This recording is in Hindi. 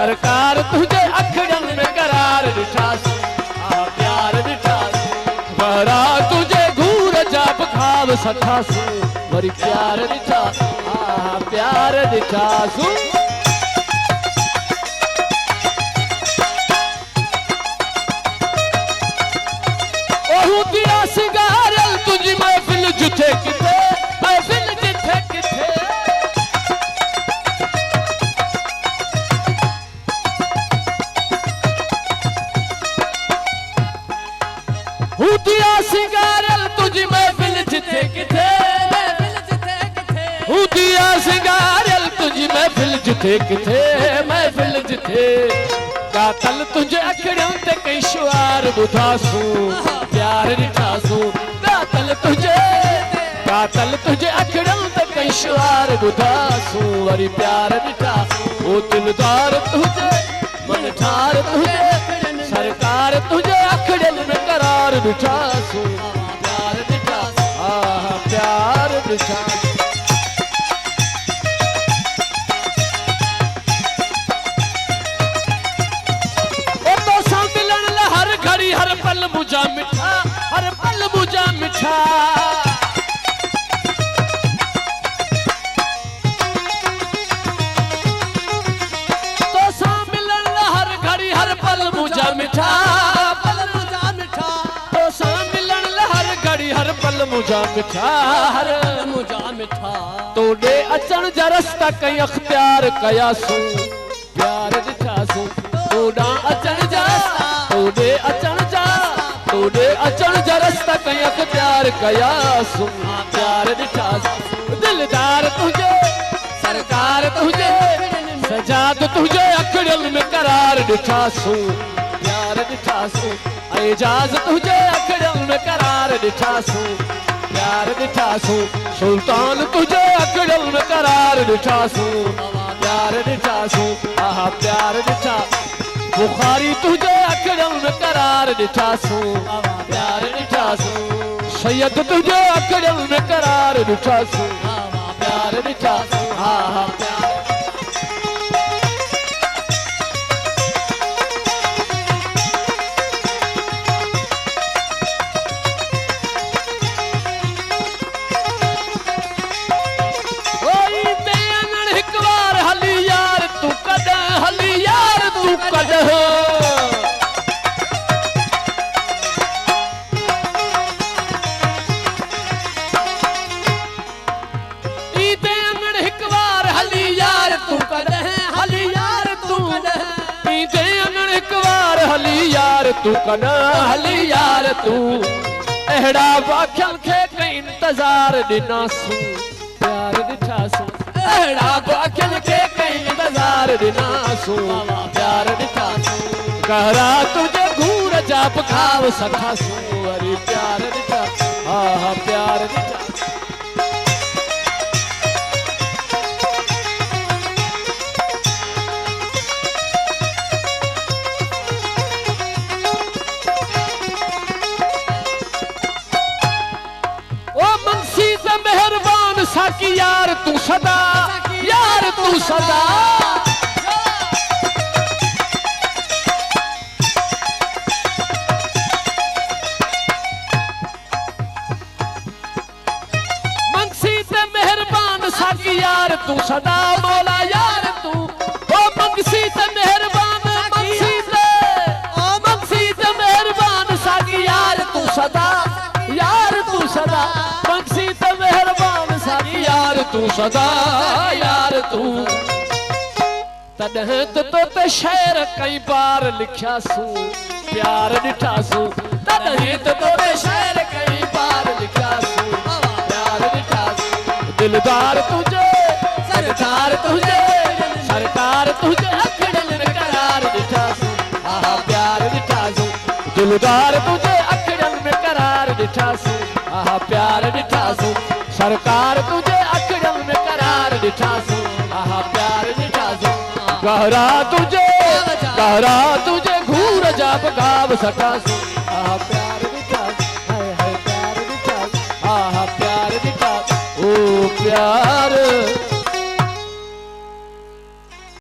सरकार तुझे अखड़न में करार ॾिठासीं प्यार ॾिठासीं बहरा तुझे घूर जा खाब सठासीं वरी प्यार ॾिठासीं प्यार ॾिठासीं दिया सिंगारल तुझी महफिल जिथे किथे महफिल जिथे किथे दिया सिंगारल तुझी महफिल जिथे किथे दिया सिंगारल तुझी महफिल जिथे किथे महफिल जिथे कातल तुझे अखड़ियों ते कई शुआर ॿुधासूं प्यार ॾिठासूं कातल तुझे अखड़ियों ते कई शुआर ॿुधासूं वरी प्यार ॾिठासूं ओ दिलदार तुझे मन ठार तुझे सरकार तुझे अखड़ियन में करार ॾिठासूं प्यार ॾिठासूं प्यार ॾिठासूं हर पल मुझा मिठा हर पल मुझा मिठा तो सा मिलन हर घड़ी हर पल मुझा मिठा तो सा मिलन हर घड़ी हर पल मुझा मिठा तोड़े अचण जा रस्ता कई अख्तियार कयासूं प्यार ॾिठासूं तोड़ा अचण जा तोड़े अचण जा रस्ता कई अख्तियार कयासूं प्यार ॾिठासूं दिलदार तुझे सरकार तुझे सजाद तुझे अखड़ियन में करार ॾिठासूं प्यार ॾिठासूं एजाज तुझे अखड़ियन में करार ॾिठासूं प्यार ॾिठासूं सुल्तान तुझे अखड़ियन में करार ॾिठासूं प्यार ॾिठासूं प्यार ॾिठा बुखारी तुझे अखड़ियन में करार ॾिठासूं प्यार ॾिठासूं सैयद तुझे अखड़ियन में करार ॾिठासूं प्यार ॾिठासूं प्यार तू कना हली यार तू अहड़ा वाख्यन खे कई इंतजार ॾिनासूं प्यार ॾिठासूं अहड़ा वाख्यन खे कई इंतजार ॾिनासूं प्यार ॾिठासूं कहरा तुझे घूर जा खाव सखासूं वरी प्यार ॾिठा प्यार ॾिठा साकी यार तू सदा मंगसी ते मेहरबान साकी यार तू सदा मौला यार तू ओ मंगसी ते मेहरबान मंगसी ते मेहरबान साकी यार तू सदा मंगसी ते मेहरबान साकी यार तू सदा यार तू तॾहिं तो ते शेर कई बार लिखियासूं प्यार ॾिठासूं तॾहिं तो ते शेर कई बार लिखियासूं प्यार ॾिठासूं दिलदार तुझे सरकार तुझे अखड़ियन में करार ॾिठासूं प्यार ॾिठासूं दिलदार तुझे अखड़ियन में करार ॾिठासूं प्यार ॾिठासूं सरकार तुझे अखड़ियन में करार ॾिठासूं प्यार ॾिठासूं गहरा तुझे घूर जा गाव सठासूं प्यार ॾिठासूं प्यार ॾिठासूं प्यार ॾिठासूं ओ प्यार